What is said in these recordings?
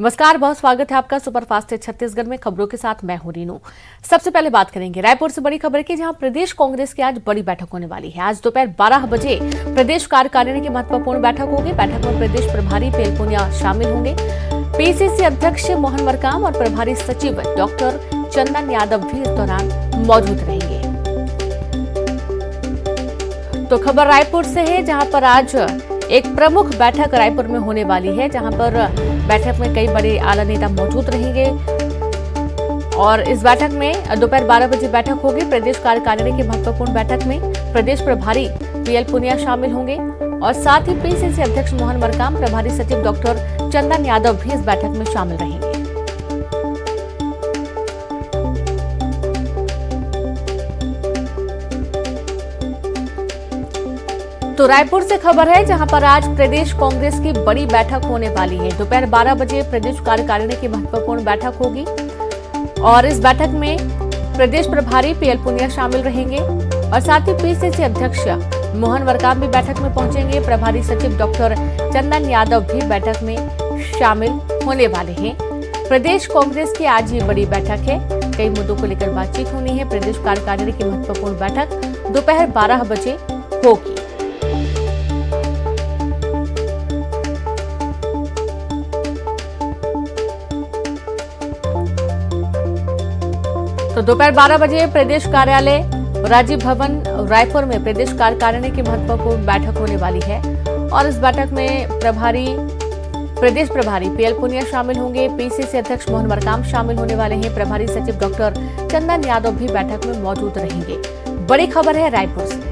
नमस्कार, बहुत स्वागत है आपका सुपरफास्ट छत्तीसगढ़ में। खबरों के साथ मैं हूं रीनू। सबसे पहले बात करेंगे रायपुर से बड़ी खबर की, जहां प्रदेश कांग्रेस की आज बड़ी बैठक होने वाली है। आज दोपहर 12 बजे प्रदेश कार्यकारिणी की महत्वपूर्ण बैठक होगी। बैठक में प्रदेश प्रभारी पीएल पुनिया शामिल होंगे। पीसीसी अध्यक्ष मोहन मरकाम और प्रभारी सचिव डॉक्टर चंदन यादव भी इस दौरान मौजूद रहेंगे। तो खबर रायपुर से है, जहां पर आज एक प्रमुख बैठक रायपुर में होने वाली है, जहां पर बैठक में कई बड़े आला नेता मौजूद रहेंगे। और इस बैठक में दोपहर 12 बजे बैठक होगी। प्रदेश कार्यकारिणी की महत्वपूर्ण बैठक में प्रदेश प्रभारी पीएल पुनिया शामिल होंगे और साथ ही पीसीसी अध्यक्ष मोहन मरकाम, प्रभारी सचिव डॉक्टर चंदन यादव भी इस बैठक में शामिल रहेंगे। तो रायपुर से खबर है, जहां पर आज प्रदेश कांग्रेस की बड़ी बैठक होने वाली है। दोपहर 12 बजे प्रदेश कार्यकारिणी की महत्वपूर्ण बैठक होगी और इस बैठक में प्रदेश प्रभारी पीएल पुनिया शामिल रहेंगे और साथ ही पीसीसी अध्यक्ष मोहन मरकाम भी बैठक में पहुंचेंगे। प्रभारी सचिव डॉक्टर चंदन यादव भी बैठक में शामिल होने वाले हैं। प्रदेश कांग्रेस की आज ये बड़ी बैठक है। कई मुद्दों को लेकर बातचीत होनी है। प्रदेश कार्यकारिणी की महत्वपूर्ण बैठक दोपहर 12 बजे होगी। तो दोपहर 12 बजे प्रदेश कार्यालय राजीव भवन रायपुर में प्रदेश कार्यकारिणी की महत्वपूर्ण बैठक होने वाली है और इस बैठक में प्रदेश प्रभारी पीएल पुनिया शामिल होंगे। पीसीसी अध्यक्ष मोहन मरकाम शामिल होने वाले हैं। प्रभारी सचिव डॉक्टर चंदन यादव भी बैठक में मौजूद रहेंगे। बड़ी खबर है रायपुर से।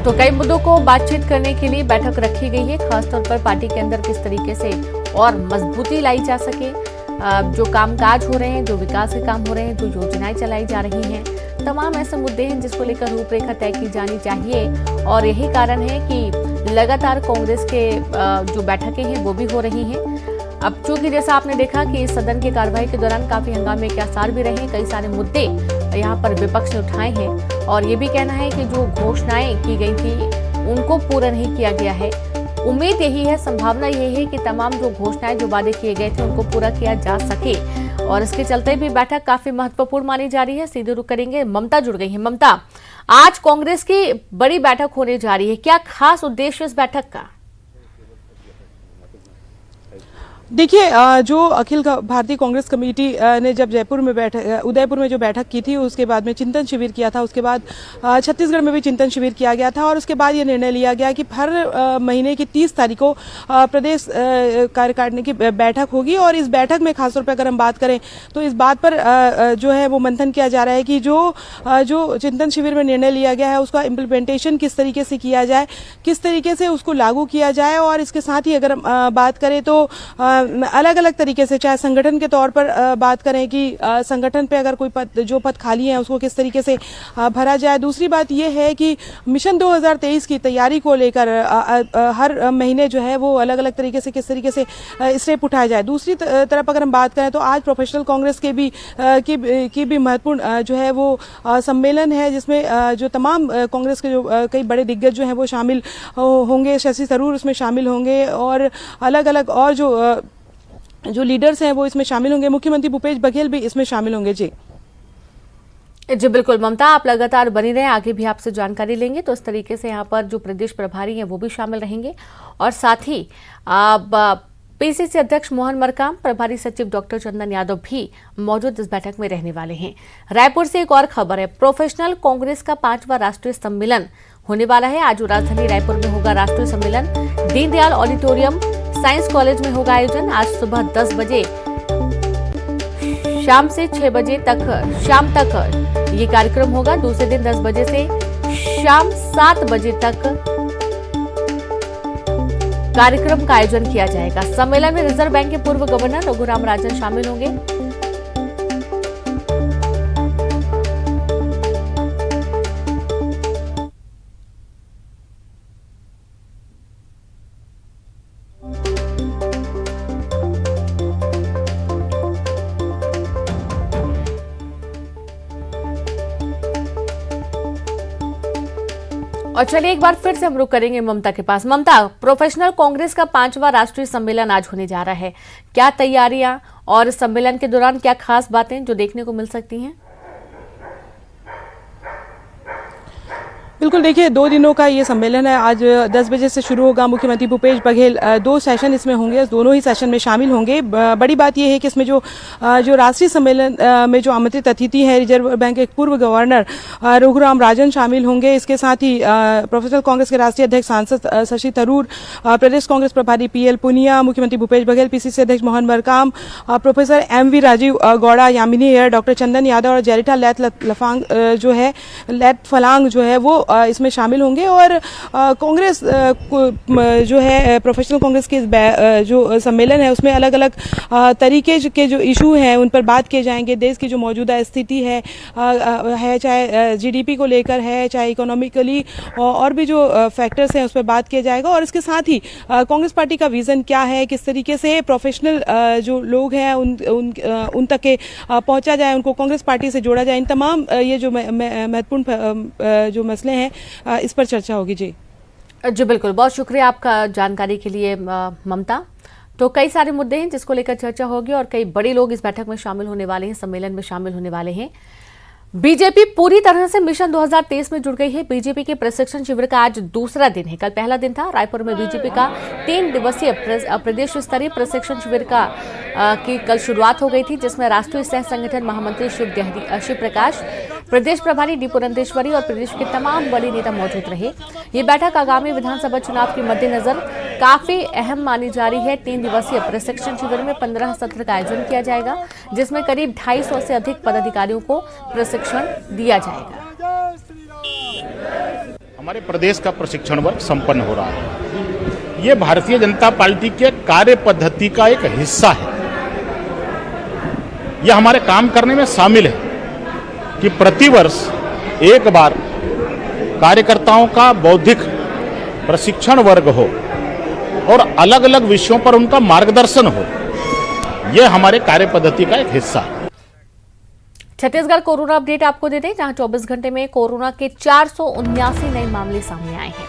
तो कई मुद्दों को बातचीत करने के लिए बैठक रखी गई है, खासतौर पर पार्टी के अंदर किस तरीके से और मजबूती लाई जा सके। जो कामकाज हो रहे हैं, जो विकास के काम हो रहे हैं, जो योजनाएं चलाई जा रही हैं, तमाम ऐसे मुद्दे हैं जिसको लेकर रूपरेखा तय की जानी चाहिए। और यही कारण है कि लगातार कांग्रेस के जो बैठकें हैं वो भी हो रही हैं। अब चूंकि जैसा आपने देखा कि सदन की कार्रवाई के दौरान काफी हंगामे के आसार भी रहे, कई सारे मुद्दे यहाँ पर विपक्ष ने उठाए हैं और ये भी कहना है कि जो घोषणाएं की गई थी उनको पूरा नहीं किया गया है। उम्मीद यही है, संभावना यही है कि तमाम जो घोषणाएं, जो वादे किए गए थे उनको पूरा किया जा सके और इसके चलते भी बैठक काफी महत्वपूर्ण मानी जा रही है। सीधे रुख करेंगे, ममता जुड़ गई है। ममता, आज कांग्रेस की बड़ी बैठक होने जा रही है, क्या खास उद्देश्य इस बैठक का? देखिए, जो अखिल भारतीय कांग्रेस कमेटी ने जब उदयपुर में जो बैठक की थी, उसके बाद में चिंतन शिविर किया था। उसके बाद छत्तीसगढ़ में भी चिंतन शिविर किया गया था और उसके बाद ये निर्णय लिया गया कि हर महीने की 30 तारीख को प्रदेश कार्यकारिणी की बैठक होगी। और इस बैठक में खासतौर पर अगर हम बात करें तो इस बात पर जो है वो मंथन किया जा रहा है कि जो चिंतन शिविर में निर्णय लिया गया है उसका इम्प्लीमेंटेशन किस तरीके से किया जाए, किस तरीके से उसको लागू किया जाए। और इसके साथ ही अगर हम बात करें तो अलग अलग तरीके से, चाहे संगठन के तौर पर बात करें कि संगठन पे अगर कोई जो पद खाली है उसको किस तरीके से भरा जाए। दूसरी बात यह है कि मिशन 2023 की तैयारी को लेकर हर महीने जो है वो अलग अलग तरीके से किस तरीके से स्टेप उठाया जाए। दूसरी तरफ अगर हम बात करें तो आज प्रोफेशनल कांग्रेस के भी महत्वपूर्ण जो है वो सम्मेलन है, जिसमें जो तमाम कांग्रेस के जो कई बड़े दिग्गज जो हैं वो शामिल होंगे। शशि थरूर उसमें शामिल होंगे और अलग अलग और जो लीडर्स हैं वो इसमें शामिल होंगे। मुख्यमंत्री भूपेश बघेल भी इसमें शामिल होंगे। जी बिल्कुल ममता, आप लगातार बनी रहे, आगे भी आपसे जानकारी लेंगे। तो इस तरीके से यहाँ पर जो प्रदेश प्रभारी हैं वो भी शामिल रहेंगे और साथ ही पीसीसी अध्यक्ष मोहन मरकाम, प्रभारी सचिव डॉक्टर चंदन यादव भी मौजूद इस बैठक में रहने वाले हैं। रायपुर से एक और खबर है, प्रोफेशनल कांग्रेस का 5वां राष्ट्रीय सम्मेलन होने वाला है। आज राजधानी रायपुर में होगा राष्ट्रीय सम्मेलन। दीनदयाल ऑडिटोरियम साइंस कॉलेज में होगा आयोजन। आज सुबह 10 बजे शाम से 6 बजे तक शाम तक ये कार्यक्रम होगा। दूसरे दिन 10 बजे से शाम 7 बजे तक कार्यक्रम का आयोजन किया जाएगा। सम्मेलन में रिजर्व बैंक के पूर्व गवर्नर रघुराम राजन शामिल होंगे। और चलिए एक बार फिर से हम रुक करेंगे ममता के पास। ममता, प्रोफेशनल कांग्रेस का 5वां राष्ट्रीय सम्मेलन आज होने जा रहा है, क्या तैयारियां और सम्मेलन के दौरान क्या खास बातें जो देखने को मिल सकती हैं? बिल्कुल, देखिए 2 दिनों का ये सम्मेलन है। आज 10 बजे से शुरू होगा। मुख्यमंत्री भूपेश बघेल 2 सेशन इसमें होंगे, दोनों ही सेशन में शामिल होंगे। बड़ी बात ये है कि इसमें जो राष्ट्रीय सम्मेलन में जो आमंत्रित अतिथि हैं, रिजर्व बैंक के पूर्व गवर्नर रघुराम राजन शामिल होंगे। इसके साथ ही प्रोफेशनल कांग्रेस के राष्ट्रीय अध्यक्ष सांसद शशि थरूर, प्रदेश कांग्रेस प्रभारी PL पुनिया, मुख्यमंत्री भूपेश बघेल, PCC अध्यक्ष Mohan Markam, professor MV Rajeev Gowda, Yamini Aiyar, doctor Chandan Yadav और जेरिठा लैट फलांग जो है वो इसमें शामिल होंगे। और कांग्रेस जो है प्रोफेशनल कांग्रेस के जो सम्मेलन है उसमें अलग अलग तरीके के जो इशू हैं उन पर बात किए जाएंगे। देश की जो मौजूदा स्थिति है चाहे GDP को लेकर है, चाहे इकोनॉमिकली और भी जो फैक्टर्स हैं उस पर बात किया जाएगा। और इसके साथ ही कांग्रेस पार्टी का विजन क्या है, किस तरीके से प्रोफेशनल जो लोग हैं उन तक के पहुंचा जाए, उनको कांग्रेस पार्टी से जोड़ा जाए, इन तमाम ये जो महत्वपूर्ण जो मसले हैं इस पर चर्चा होगी। जी बिल्कुल, बहुत शुक्रिया आपका जानकारी के लिए ममता। तो कई सारे मुद्दे हैं जिसको लेकर चर्चा होगी और कई बड़े लोग इस बैठक में शामिल होने वाले हैं, सम्मेलन में शामिल होने वाले हैं। बीजेपी पूरी तरह से मिशन 2023 में जुड़ गई है। बीजेपी के प्रशिक्षण शिविर का आज दूसरा दिन है। कल पहला दिन था। रायपुर में बीजेपी का 3 दिवसीय प्रदेश स्तरीय प्रशिक्षण शिविर की कल शुरुआत हो गई थी, जिसमें राष्ट्रीय सह संगठन महामंत्री शिव प्रकाश, प्रदेश प्रभारी डी पुरंदेश्वरी और प्रदेश के तमाम बड़े नेता मौजूद रहे। ये बैठक आगामी विधानसभा चुनाव के मद्देनजर काफी अहम मानी जा रही है। 3 दिवसीय प्रशिक्षण शिविर में 15 सत्र का आयोजन किया जाएगा, जिसमें करीब 250 से अधिक पदाधिकारियों को प्रशिक्षण दिया जाएगा। हमारे प्रदेश का प्रशिक्षण वर्ग संपन्न हो रहा है। ये भारतीय जनता पार्टी के कार्य पद्धति का एक हिस्सा है। यह हमारे काम करने में शामिल है कि प्रतिवर्ष एक बार कार्यकर्ताओं का बौद्धिक प्रशिक्षण वर्ग हो और अलग अलग विषयों पर उनका मार्गदर्शन हो। यह हमारे कार्य पद्धति का एक हिस्सा है। छत्तीसगढ़ कोरोना अपडेट आपको दे दें, जहां 24 घंटे में कोरोना के 479 नए मामले सामने आए हैं।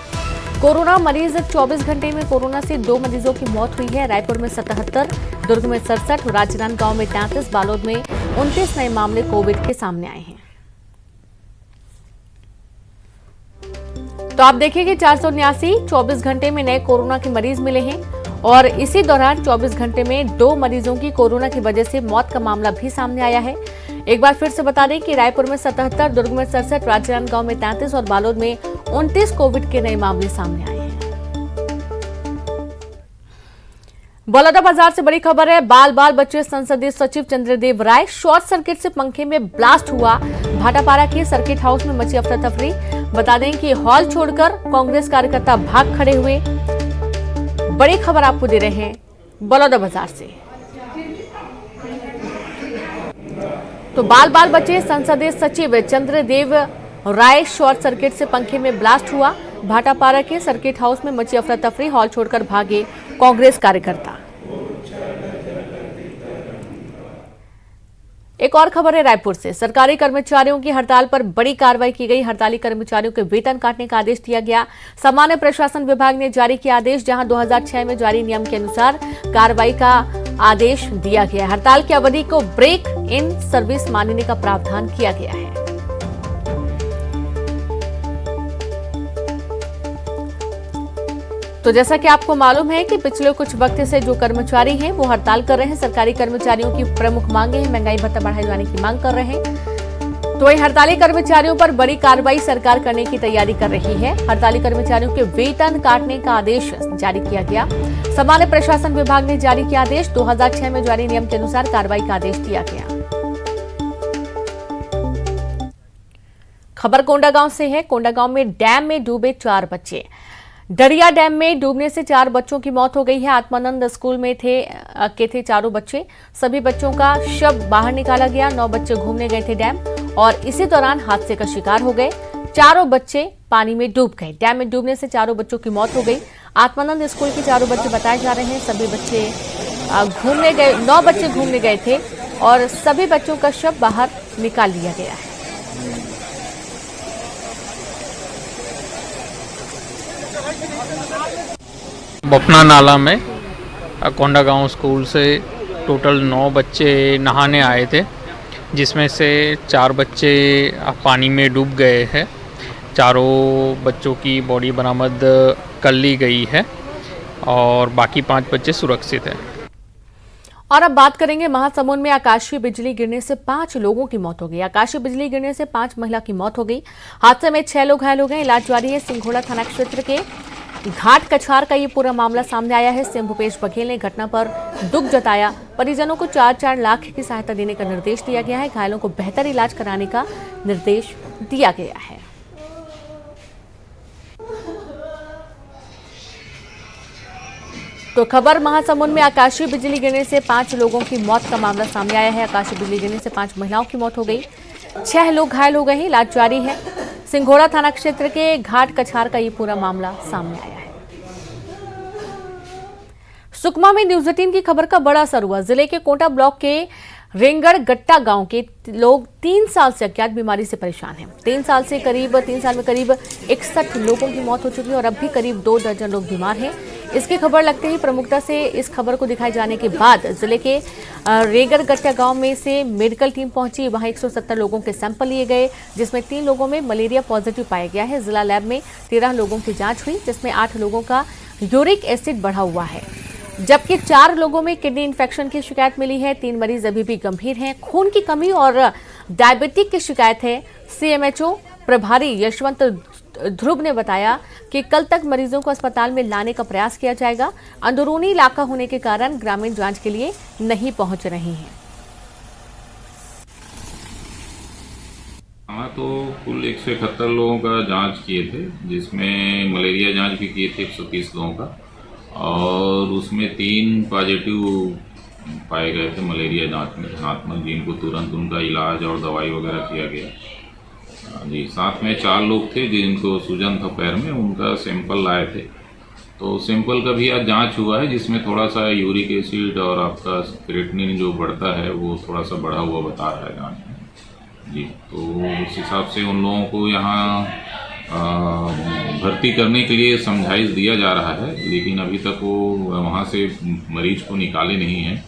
कोरोना मरीज 24 घंटे में कोरोना से 2 मरीजों की मौत हुई है। रायपुर में 77, दुर्ग में 67, राजनांदगांव में 33, बालोद में 29 नए मामले कोविड के सामने आए हैं। तो आप देखिए कि 479 24 घंटे में नए कोरोना के मरीज मिले हैं और इसी दौरान 24 घंटे में 2 मरीजों की कोरोना की वजह से मौत का मामला भी सामने आया है। एक बार फिर से बता दें कि रायपुर में 77, दुर्ग में 67, राजनांदगांव में 33 और बालोद में 29 कोविड के नए मामले सामने आए हैं। बलौदाबाजार से बड़ी खबर है। बाल बाल बच्चे संसदीय सचिव चंद्रदेव राय, शॉर्ट सर्किट से पंखे में ब्लास्ट हुआ। भाटापारा के सर्किट हाउस में मची अफरा तफरी। बता दें कि हॉल छोड़कर कांग्रेस कार्यकर्ता भाग खड़े हुए। बड़ी खबर आपको दे रहे हैं बलौदाबाजार से। तो बाल बाल बचे संसदीय सचिव चंद्रदेव राय, शॉर्ट सर्किट से पंखे में ब्लास्ट हुआ। भाटापारा के सर्किट हाउस में मची अफरा तफरी, हॉल छोड़कर भागे कांग्रेस कार्यकर्ता। एक और खबर है रायपुर से। सरकारी कर्मचारियों की हड़ताल पर बड़ी कार्रवाई की गई। हड़ताली कर्मचारियों के वेतन काटने का आदेश दिया गया। सामान्य प्रशासन विभाग ने जारी किया आदेश, जहां 2006 में जारी नियम के अनुसार कार्रवाई का आदेश दिया गया। हड़ताल की अवधि को ब्रेक इन सर्विस मानने का प्रावधान किया गया है। तो जैसा कि आपको मालूम है कि पिछले कुछ वक्त से जो कर्मचारी हैं वो हड़ताल कर रहे हैं। सरकारी कर्मचारियों की प्रमुख मांगे हैं, महंगाई भत्ता बढ़ाए जाने की मांग कर रहे हैं। तो वही हड़ताली कर्मचारियों पर बड़ी कार्रवाई सरकार करने की तैयारी कर रही है। हड़ताली कर्मचारियों के वेतन काटने का आदेश जारी किया गया। सामान्य प्रशासन विभाग ने जारी किया आदेश। 2006 में जारी नियम के अनुसार कार्रवाई का आदेश दिया गया। खबर कोंडागांव से है। कोंडागांव में डैम में डूबे 4 बच्चे। डरिया डैम में डूबने से 4 बच्चों की मौत हो गई है। आत्मानंद स्कूल में थे चारों बच्चे। सभी बच्चों का शव बाहर निकाला गया। 9 बच्चे घूमने गए थे डैम और इसी दौरान हादसे का शिकार हो गए। चारों बच्चे पानी में डूब गए। डैम में डूबने से 4 बच्चों की मौत हो गई। आत्मानंद स्कूल के 4 बच्चे बताए जा रहे हैं। सभी बच्चे घूमने गए, 9 बच्चे घूमने गए थे और सभी बच्चों का शव बाहर निकाल लिया गया है। बपना नाला में कोंडा गांव स्कूल से टोटल 9 बच्चे नहाने आए थे, जिसमें से 4 बच्चे पानी में डूब गए हैं। चारों बच्चों की बॉडी बरामद कर ली गई है और बाकी 5 बच्चे सुरक्षित हैं। और अब बात करेंगे महासमुंद में आकाशीय बिजली गिरने से 5 लोगों की मौत हो गई। आकाशीय बिजली गिरने से 5 महिला की मौत हो गई। हादसे में 6 लोग घायल हो गए। इलाज जारी है। सिंघोड़ा थाना क्षेत्र के घाट कछार का ये पूरा मामला सामने आया है। सीएम भूपेश बघेल ने घटना पर दुख जताया। परिजनों को 4-4 लाख की सहायता देने का निर्देश दिया गया है। घायलों को बेहतर इलाज कराने का निर्देश दिया गया है। तो खबर महासमुंद में आकाशीय बिजली गिरने से 5 लोगों की मौत का मामला सामने आया है। आकाशीय बिजली गिरने से 5 महिलाओं की मौत हो गई। 6 लोग घायल हो गए हैं। इलाज जारी है। सिंघोड़ा थाना क्षेत्र के घाट कछार का ये पूरा मामला सामने आया है। सुकमा में न्यूज 18 की खबर का बड़ा असर हुआ। जिले के कोटा ब्लॉक के रेंगड़ गट्टा गांव के लोग 3 साल से अज्ञात बीमारी से परेशान हैं। 3 साल में करीब 61 लोगों की मौत हो चुकी है और अब भी करीब 2 दर्जन लोग बीमार हैं। इसकी खबर लगते ही प्रमुखता से इस खबर को दिखाए जाने के बाद जिले के रेंगड़ गट्टा गांव में से मेडिकल टीम पहुंची। वहां 170 लोगों के सैंपल लिए गए, जिसमें 3 लोगों में मलेरिया पॉजिटिव पाया गया है। जिला लैब में 13 लोगों की जांच हुई, जिसमें 8 लोगों का यूरिक एसिड बढ़ा हुआ है, जबकि 4 लोगों में किडनी इन्फेक्शन की शिकायत मिली है। 3 मरीज अभी भी गंभीर हैं। खून की कमी और डायबिटिक की शिकायत है। सीएमएचओ प्रभारी यशवंत ध्रुव ने बताया कि कल तक मरीजों को अस्पताल में लाने का प्रयास किया जाएगा। अंदरूनी इलाका होने के कारण ग्रामीण जांच के लिए नहीं पहुंच रहे हैं। हाँ, तो कुल 171 लोगों का जांच किए थे, जिसमें मलेरिया जांच भी किए थे 130 लोगों का, और उसमें 3 पॉजिटिव पाए गए थे मलेरिया जांच में धनात्मक, जिनको तुरंत उनका इलाज और दवाई वगैरह किया गया जी। साथ में 4 लोग थे जिनको सूजन था पैर में, उनका सैंपल लाए थे, तो सैंपल का भी आज जांच हुआ है, जिसमें थोड़ा सा यूरिक एसिड और आपका क्रिएटिनिन जो बढ़ता है वो थोड़ा सा बढ़ा हुआ बता रहा है जांच में जी। तो उस हिसाब से उन लोगों को यहाँ भर्ती करने के लिए समझाइश दिया जा रहा है, लेकिन अभी तक वो वहाँ से मरीज को निकाले नहीं हैं,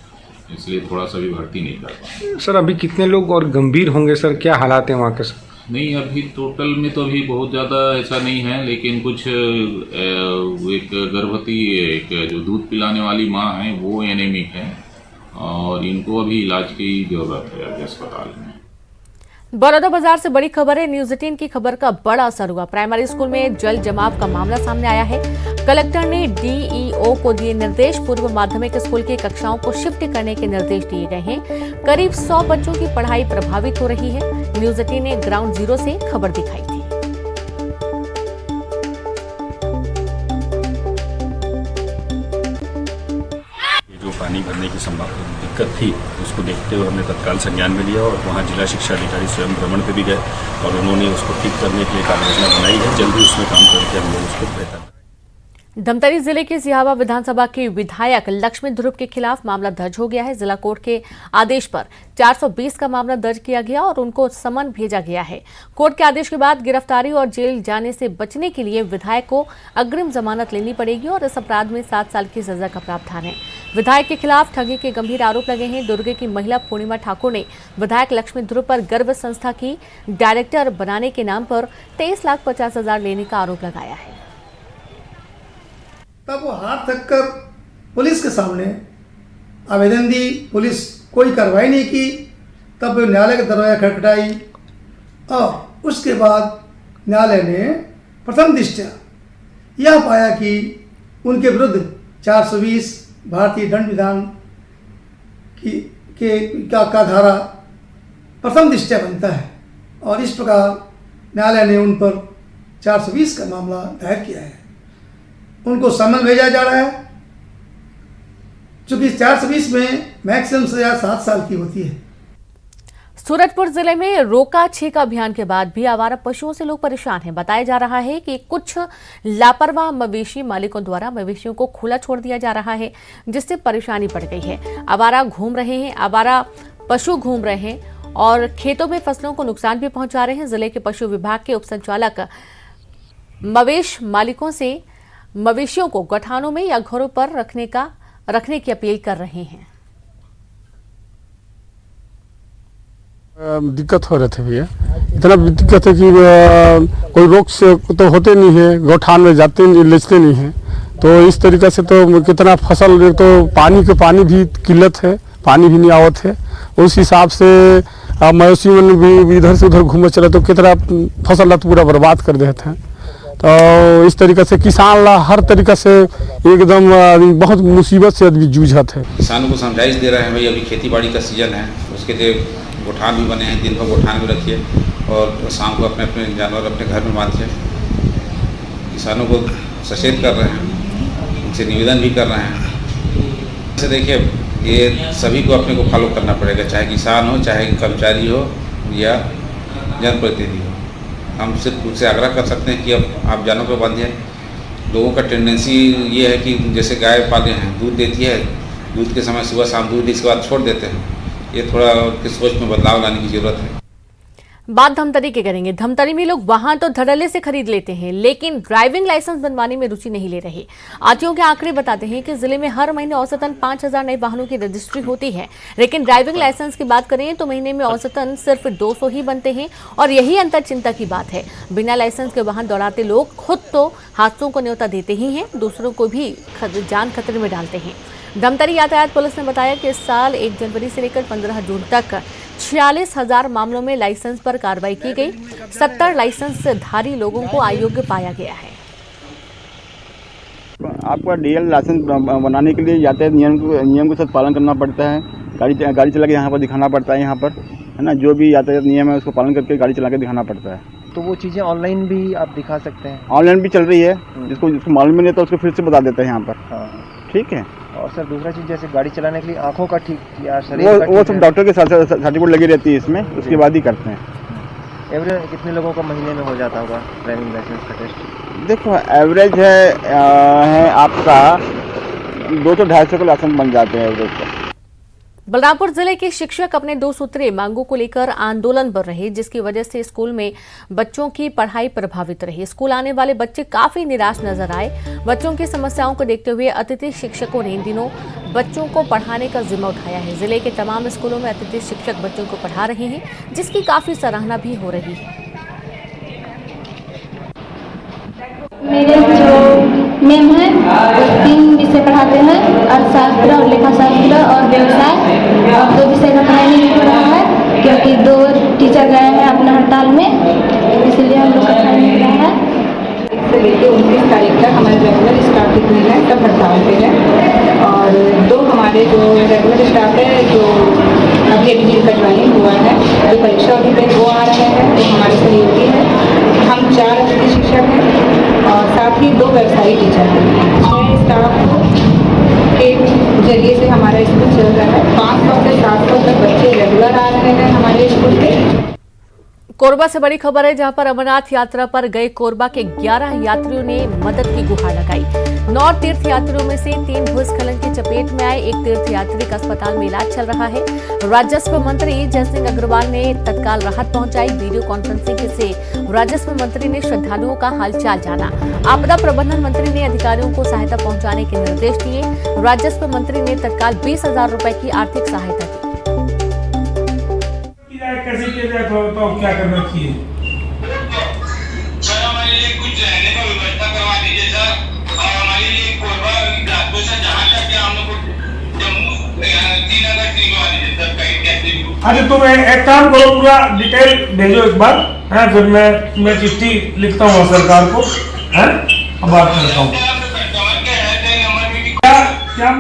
इसलिए थोड़ा सा भी भर्ती नहीं कर पाए। सर अभी कितने लोग और गंभीर होंगे सर, क्या हालात हैं वहाँ के सर? नहीं, अभी टोटल में तो अभी बहुत ज़्यादा ऐसा नहीं है, लेकिन कुछ एक गर्भवती एक जो दूध पिलाने वाली माँ है वो एनीमिक है और इनको अभी इलाज की ज़रूरत है अभी अस्पताल में। बड़ौदा बाजार से बड़ी खबर है। न्यूज 18 की खबर का बड़ा असर हुआ। प्राइमरी स्कूल में जल जमाव का मामला सामने आया है। कलेक्टर ने डीईओ को दिए निर्देश। पूर्व माध्यमिक स्कूल की कक्षाओं को शिफ्ट करने के निर्देश दिए गए हैं। करीब 100 बच्चों की पढ़ाई प्रभावित हो रही है। न्यूज 18 ने ग्राउंड जीरो से खबर दिखाई थी। जो पानी भरने की दिक्कत थी उसको देखते हुए हमने तत्काल संज्ञान में लिया और वहाँ जिला शिक्षा अधिकारी स्वयं भ्रमण पे भी गए और उन्होंने उसको ठीक करने के लिए कार्ययोजना बनाई है। जल्दी उसमें काम करके हम लोग उसको बेहतर। धमतरी जिले के सिहावा विधानसभा के विधायक लक्ष्मी ध्रुव के खिलाफ मामला दर्ज हो गया है। जिला कोर्ट के आदेश पर 420 का मामला दर्ज किया गया और उनको समन भेजा गया है। कोर्ट के आदेश के बाद गिरफ्तारी और जेल जाने से बचने के लिए विधायक को अग्रिम जमानत लेनी पड़ेगी और इस अपराध में 7 साल की सजा का प्रावधान है। विधायक के खिलाफ ठगी के गंभीर आरोप लगे हैं। दुर्ग की महिला पूर्णिमा ठाकुर ने विधायक लक्ष्मी ध्रुव पर गर्भ संस्था की डायरेक्टर बनाने के नाम पर 23,50,000 लेने का आरोप लगाया है। तब वो हाथ थक कर पुलिस के सामने आवेदन दी, पुलिस कोई कार्रवाई नहीं की। तब न्यायालय का दरवाजा खटखटाई और उसके बाद न्यायालय ने प्रथम दृष्टया यह पाया कि उनके विरुद्ध 420 भारतीय दंड विधान का धारा प्रथम दृष्टया बनता है और इस प्रकार न्यायालय ने उन पर 420 का मामला दायर किया है। उनको समन भेजा जा रहा है। चूंकि 420 में मैक्सिमम सजा 7 साल की होती है। सूरजपुर जिले में रोका छेका अभियान के बाद भी आवारा पशुओं से लोग परेशान हैं। बताया जा रहा है कि कुछ लापरवाह मवेशी मालिकों द्वारा मवेशियों को खुला छोड़ दिया जा रहा है, जिससे परेशानी बढ़ गई है। आवारा पशु घूम रहे हैं और खेतों में फसलों को नुकसान भी पहुंचा रहे हैं। जिले के पशु विभाग के उप संचालक मवेश मालिकों से मवेशियों को गठानों में या घरों पर रखने की अपील कर रहे हैं। दिक्कत हो रहे थे भैया, इतना दिक्कत है कि कोई रोग से तो होते नहीं है, गौठान में जाते नहीं, लेचते नहीं है। तो इस तरीके से तो कितना फसल, तो पानी भी किल्लत है, पानी भी नहीं आवत है। उस हिसाब से मवेशी में भी इधर से उधर घूमे चले तो कितना फसल पूरा बर्बाद कर देते हैं। तो इस तरीके से किसान ला हर तरीके से एकदम बहुत मुसीबत से आदमी जूझत है। किसानों को समझाइश दे रहे हैं भाई, अभी खेती बाड़ी का सीजन है, उसके लिए गोठान भी बने हैं, दिन भर गोठान में रखिए और शाम को अपने अपने जानवर अपने घर में बांधिए। किसानों को सचेत कर रहे हैं, उनसे निवेदन भी कर रहे हैं। जैसे देखिए, ये सभी को अपने को फॉलो करना पड़ेगा, चाहे किसान हो, चाहे कर्मचारी हो या जनप्रतिनिधि हो। हम सिर्फ उससे आग्रह कर सकते हैं कि अब आप जानवर को बांधिए। लोगों का टेंडेंसी ये है कि जैसे गाय पाले हैं, दूध देती है, दूध के समय सुबह शाम दूध इसके बाद छोड़ देते हैं। ये थोड़ा उनकी सोच में बदलाव लाने की जरूरत है। बात धमतरी की करेंगे। धमतरी में लोग वाहन तो धड़ल्ले से खरीद लेते हैं, लेकिन ड्राइविंग लाइसेंस बनवाने में रुचि नहीं ले रहे। आरटीओ के आंकड़े बताते हैं कि जिले में हर महीने औसतन 5000 नए वाहनों की रजिस्ट्री होती है, लेकिन ड्राइविंग लाइसेंस की बात करें तो महीने में औसतन सिर्फ 200 ही बनते हैं। और यही अंतर चिंता की बात है। बिना लाइसेंस के वाहन दौड़ाते लोग खुद तो हादसों को न्योता देते ही हैं, दूसरों को भी जान खतरे में डालते हैं। धमतरी यातायात पुलिस ने बताया कि इस साल 1 जनवरी से लेकर 15 जून तक 46,000 मामलों में लाइसेंस पर कार्रवाई की गई। 70 लाइसेंसधारी लोगों को अयोग्य पाया गया है। आपका डीएल लाइसेंस बनाने के लिए यातायात नियम के साथ पालन करना पड़ता है। गाड़ी चला के यहाँ पर दिखाना पड़ता है, यहाँ पर है ना, जो भी यातायात नियम है उसको पालन करके गाड़ी चला के दिखाना पड़ता है। तो वो चीज़ें ऑनलाइन भी आप दिखा सकते हैं? ऑनलाइन भी चल रही है, जिसको मालूम नहीं था उसको फिर से बता देते हैं यहाँ पर। हाँ, ठीक है। और सर दूसरा चीज़, जैसे गाड़ी चलाने के लिए आंखों का ठीक या शरीर का वो सब डॉक्टर के सर्टिफिकेट लगी रहती है इसमें, उसके बाद ही करते हैं। एवरेज कितने लोगों का महीने में हो जाता होगा ड्राइविंग लाइसेंस का टेस्ट? देखो, एवरेज है आपका 200-250 का लाइसेंस बन जाते हैं एवरेज का। बलरामपुर जिले के शिक्षक अपने 2 सूत्रीय मांगों को लेकर आंदोलन पर रहे, जिसकी वजह से स्कूल में बच्चों की पढ़ाई प्रभावित रही। स्कूल आने वाले बच्चे काफी निराश नजर आए। बच्चों की समस्याओं को देखते हुए अतिथि शिक्षकों ने इन दिनों बच्चों को पढ़ाने का जिम्मा उठाया है। जिले के तमाम स्कूलों में अतिथि शिक्षक बच्चों को पढ़ा रहे हैं, जिसकी काफी सराहना भी हो रही है। मेरे जो मैम हैं वो 3 विषय पढ़ाते हैं, अर्थशास्त्र और लेखाशास्त्र और व्यवसाय, और 2 विषय का पढ़ाई नहीं हो रहा है क्योंकि 2 टीचर गए हैं अपने हड़ताल में, इसलिए हम लोग का पढ़ाई नहीं हो रहा है। 1 से लेकर 29 तारीख तक हमारे रेगुलर स्टाफ जितने हैं सब हड़ताल पे हैं। और 2 हमारे जो रेगुलर स्टाफ है जो अभी एडमिशन का ज्वाइनिंग हुआ है, जो परीक्षा अभी तक वो आ रहे हैं, तो हमारे सहयोगी हैं। हम 4 अतिथि शिक्षक हैं और साथ ही 2 व्यवसायी टीचर हैं। 6 स्टाफ के जरिए से हमारा स्कूल चल रहा है। 500 से 700 तक बच्चे रेगुलर आ रहे हैं हमारे स्कूल में। कोरबा से बड़ी खबर है, जहां पर अमरनाथ यात्रा पर गए कोरबा के 11 यात्रियों ने मदद की गुहार लगाई। 9 तीर्थ यात्रियों में से 3 भूस्खलन की चपेट में आए। एक तीर्थ यात्री का अस्पताल में इलाज चल रहा है। राजस्व मंत्री जयसिंह अग्रवाल ने तत्काल राहत पहुंचाई। वीडियो कॉन्फ्रेंसिंग से राजस्व मंत्री ने श्रद्धालुओं का हालचाल जाना। आपदा प्रबंधन मंत्री ने अधिकारियों को सहायता पहुंचाने के निर्देश दिए। राजस्व मंत्री ने तत्काल 20,000 रुपए की आर्थिक सहायता दी। कैसे किया जाए तो क्या करना चाहिए? सर, हमारे लिए कुछ रहने का व्यवस्था करवा दीजिए सर, और हमारे लिए कोरबा रातों से जहाँ तक हम लोग को जम्मू 3 अगस्त निकलवा दीजिए सर, कहीं कैसे भी। अच्छा, तुम एक काम करो, पूरा डिटेल भेजो एक बार, है, फिर मैं चिट्ठी लिखता हूँ सरकार को, है, अब बात करता हूँ। क्या